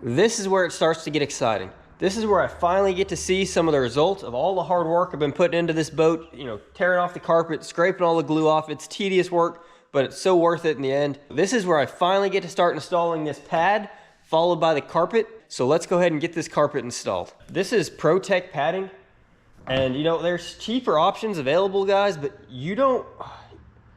This is where it starts to get exciting. This is where I finally get to see some of the results of all the hard work I've been putting into this boat, you know, tearing off the carpet, scraping all the glue off. It's tedious work, but it's so worth it in the end. This is where I finally get to start installing this pad, followed by the carpet. So let's go ahead and get this carpet installed. This is ProTech padding. And you know, there's cheaper options available, guys, but you don't,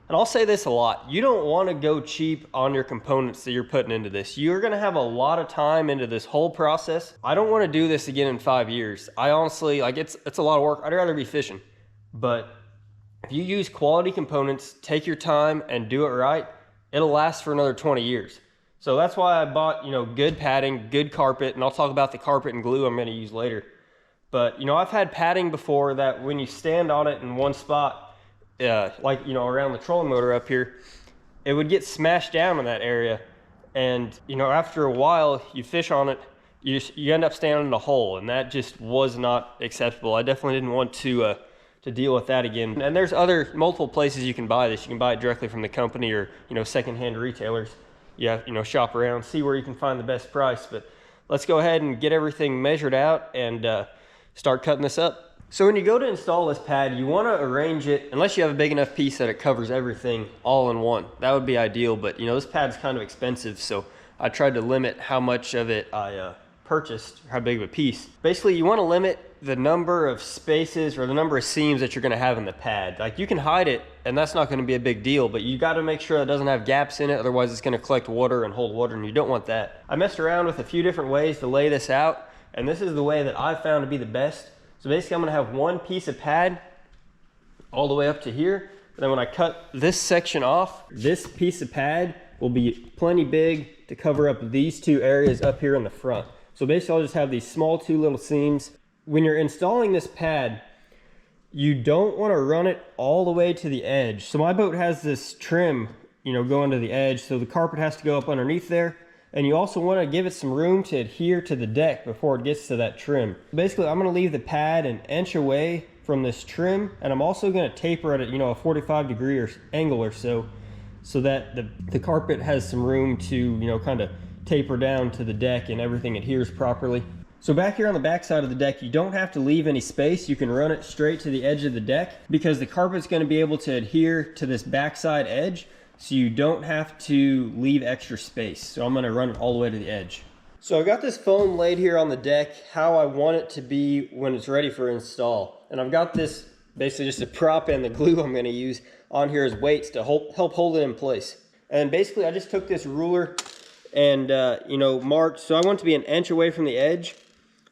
and I'll say this a lot, you don't want to go cheap on your components that you're putting into this. You're going to have a lot of time into this whole process. I don't want to do this again in 5 years. I honestly, like, it's a lot of work. I'd rather be fishing. But if you use quality components, take your time and do it right, it'll last for another 20 years. So that's why I bought, you know, good padding, good carpet, and I'll talk about the carpet and glue I'm going to use later. But, you know, I've had padding before that when you stand on it in one spot, like, you know, around the trolling motor up here, it would get smashed down in that area. And, you know, after a while you fish on it, you end up standing in a hole, and that just was not acceptable. I definitely didn't want to deal with that again. And there's multiple places you can buy this. You can buy it directly from the company or, you know, secondhand retailers. You know, shop around, see where you can find the best price. But let's go ahead and get everything measured out and start cutting this up. So when you go to install this pad, you want to arrange it, unless you have a big enough piece that it covers everything all in one. That would be ideal, but you know, this pad's kind of expensive, so I tried to limit how much of it I purchased, how big of a piece. Basically, you want to limit the number of spaces or the number of seams that you're going to have in the pad. Like, you can hide it, and that's not going to be a big deal, but you got to make sure it doesn't have gaps in it, otherwise it's going to collect water and hold water, and you don't want that. I messed around with a few different ways to lay this out, and this is the way that I found to be the best. So basically I'm going to have one piece of pad all the way up to here. And then when I cut this section off, this piece of pad will be plenty big to cover up these two areas up here in the front. So basically I'll just have these small two little seams. When you're installing this pad, you don't want to run it all the way to the edge. So my boat has this trim, you know, going to the edge. So the carpet has to go up underneath there. And you also want to give it some room to adhere to the deck before it gets to that trim. Basically, I'm going to leave the pad an inch away from this trim, and I'm also going to taper it at, you know, a 45-degree angle or so that the carpet has some room to, you know, kind of taper down to the deck and everything adheres properly. So back here on the back side of the deck, you don't have to leave any space. You can run it straight to the edge of the deck because the carpet's going to be able to adhere to this backside edge. So you don't have to leave extra space. So I'm going to run it all the way to the edge. So I've got this foam laid here on the deck how I want it to be when it's ready for install. And I've got this basically just a prop and the glue I'm going to use on here as weights to help hold it in place. And basically I just took this ruler and you know, marked, so I want it to be an inch away from the edge.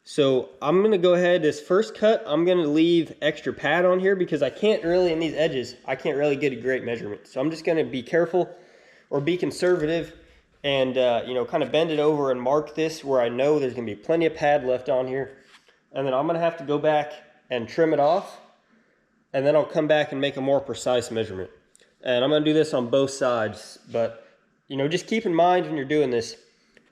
So I'm going to go ahead, this first cut, I'm going to leave extra pad on here because I can't really, in these edges, I can't really get a great measurement. So I'm just going to be careful or be conservative and, you know, kind of bend it over and mark this where I know there's going to be plenty of pad left on here. And then I'm going to have to go back and trim it off. And then I'll come back and make a more precise measurement. And I'm going to do this on both sides. But, you know, just keep in mind when you're doing this,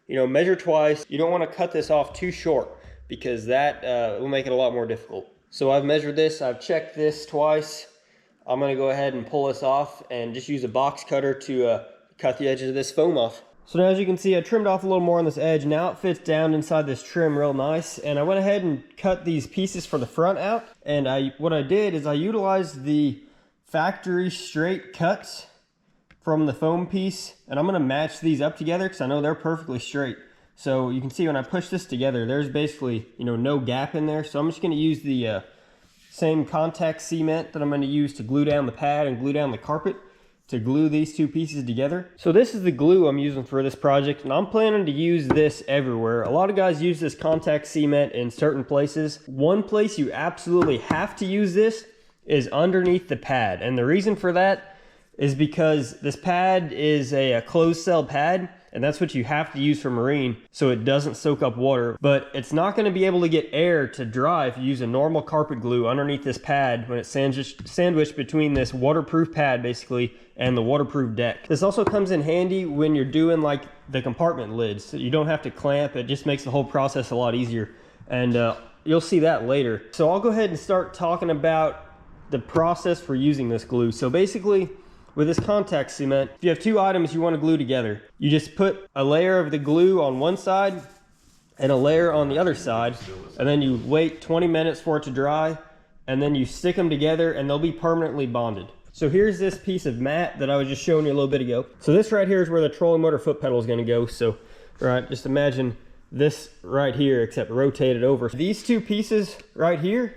you know, measure twice. You don't want to cut this off too short, because that will make it a lot more difficult. So I've measured this, I've checked this twice. I'm gonna go ahead and pull this off and just use a box cutter to cut the edges of this foam off. So now as you can see, I trimmed off a little more on this edge. Now it fits down inside this trim real nice. And I went ahead and cut these pieces for the front out. And what I did is I utilized the factory straight cuts from the foam piece. And I'm gonna match these up together because I know they're perfectly straight. So you can see when I push this together, there's basically, you know, no gap in there. So I'm just going to use the same contact cement that I'm going to use to glue down the pad and glue down the carpet to glue these two pieces together. So this is the glue I'm using for this project, and I'm planning to use this everywhere. A lot of guys use this contact cement in certain places. One place you absolutely have to use this is underneath the pad. And the reason for that is because this pad is a closed cell pad, and that's what you have to use for marine so it doesn't soak up water. But it's not going to be able to get air to dry if you use a normal carpet glue underneath this pad when it's sandwiched between this waterproof pad basically and the waterproof deck. This also comes in handy when you're doing like the compartment lids. So you don't have to clamp, it just makes the whole process a lot easier. And you'll see that later. So I'll go ahead and start talking about the process for using this glue. So basically, with this contact cement, if you have two items you want to glue together, you just put a layer of the glue on one side and a layer on the other side, and then you wait 20 minutes for it to dry, and then you stick them together and they'll be permanently bonded. So here's this piece of mat that I was just showing you a little bit ago. So this right here is where the trolling motor foot pedal is going to go. So, right, just imagine this right here, except rotated over. These two pieces right here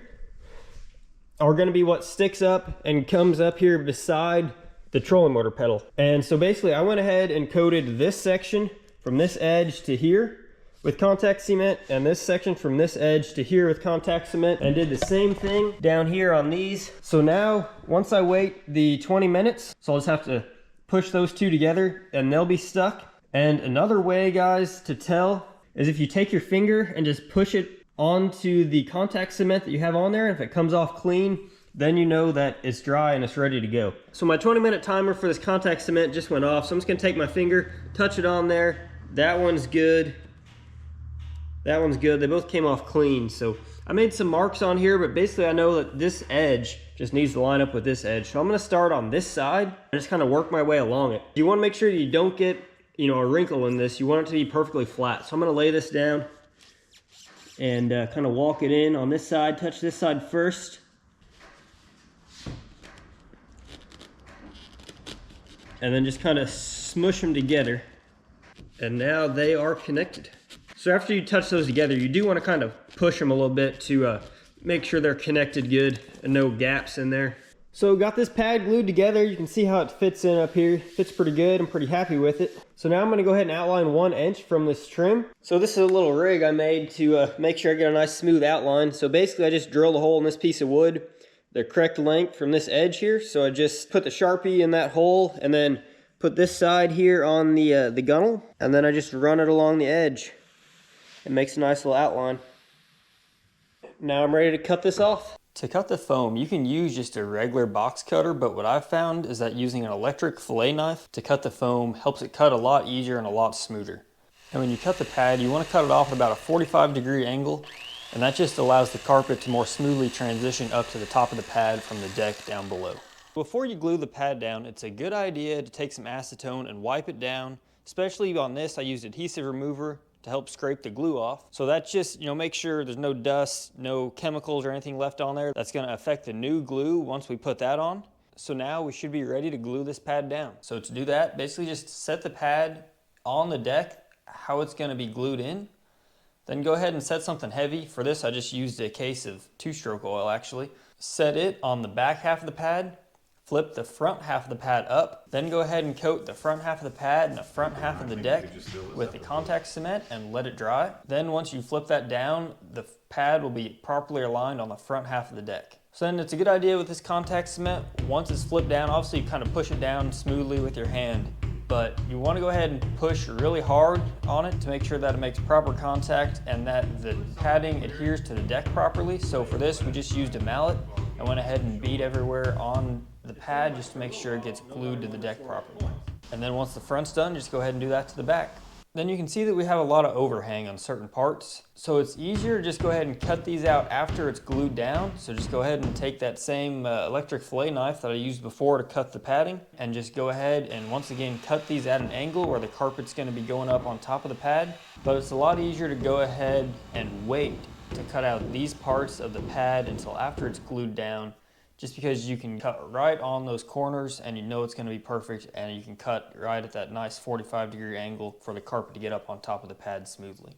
are going to be what sticks up and comes up here beside the trolling motor pedal. And so basically I went ahead and coated this section from this edge to here with contact cement, and this section from this edge to here with contact cement, and did the same thing down here on these. So now, once I wait the 20 minutes, so I'll just have to push those two together and they'll be stuck. And another way, guys, to tell is if you take your finger and just push it onto the contact cement that you have on there, and if it comes off clean, then you know that it's dry and it's ready to go. So my 20-minute timer for this contact cement just went off, so I'm just gonna take my finger, touch it on there. That one's good. That one's good. They both came off clean. So I made some marks on here, but basically I know that this edge just needs to line up with this edge. So I'm gonna start on this side and just kind of work my way along it. You wanna make sure you don't get, you know, a wrinkle in this. You want it to be perfectly flat. So I'm gonna lay this down and kind of walk it in on this side, touch this side first. And then just kind of smush them together. And now they are connected. So after you touch those together, you do want to kind of push them a little bit to make sure they're connected good and no gaps in there. So got this pad glued together. You can see how it fits in up here. Fits pretty good. I'm pretty happy with it. So now I'm going to go ahead and outline 1 inch from this trim. So this is a little rig I made to make sure I get a nice smooth outline. So basically I just drilled a hole in this piece of wood, the correct length from this edge here. So I just put the Sharpie in that hole and then put this side here on the gunnel, and then I just run it along the edge. It makes a nice little outline. Now I'm ready to cut this off. To cut the foam, you can use just a regular box cutter, but what I've found is that using an electric fillet knife to cut the foam helps it cut a lot easier and a lot smoother. And when you cut the pad, you want to cut it off at about a 45-degree angle, and that just allows the carpet to more smoothly transition up to the top of the pad from the deck down below. Before you glue the pad down, it's a good idea to take some acetone and wipe it down. Especially on this, I used adhesive remover to help scrape the glue off. So that just, make sure there's no dust, no chemicals or anything left on there. That's gonna affect the new glue once we put that on. So now we should be ready to glue this pad down. So to do that, basically just set the pad on the deck, how it's gonna be glued in. Then go ahead and set something heavy. For this, I just used a case of 2-stroke oil actually. Set it on the back half of the pad. Flip the front half of the pad up, then go ahead and coat the front half of the pad and the front half of the deck with the contact cement and let it dry. Then once you flip that down, the pad will be properly aligned on the front half of the deck. So then it's a good idea with this contact cement, once it's flipped down, obviously you kind of push it down smoothly with your hand, but you want to go ahead and push really hard on it to make sure that it makes proper contact and that the padding adheres to the deck properly. So for this, we just used a mallet and went ahead and beat everywhere on the pad just to make sure it gets glued to the deck properly. And then once the front's done, just go ahead and do that to the back. Then you can see that we have a lot of overhang on certain parts. So it's easier to just go ahead and cut these out after it's glued down. So just go ahead and take that same electric fillet knife that I used before to cut the padding and just go ahead and once again cut these at an angle where the carpet's gonna be going up on top of the pad. But it's a lot easier to go ahead and wait to cut out these parts of the pad until after it's glued down, just because you can cut right on those corners and you know it's going to be perfect, and you can cut right at that nice 45-degree angle for the carpet to get up on top of the pad smoothly.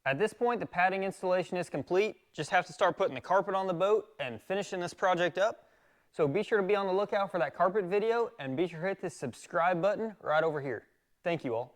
At this point, the padding installation is complete. Just have to start putting the carpet on the boat and finishing this project up. So be sure to be on the lookout for that carpet video and be sure to hit this subscribe button right over here. Thank you all.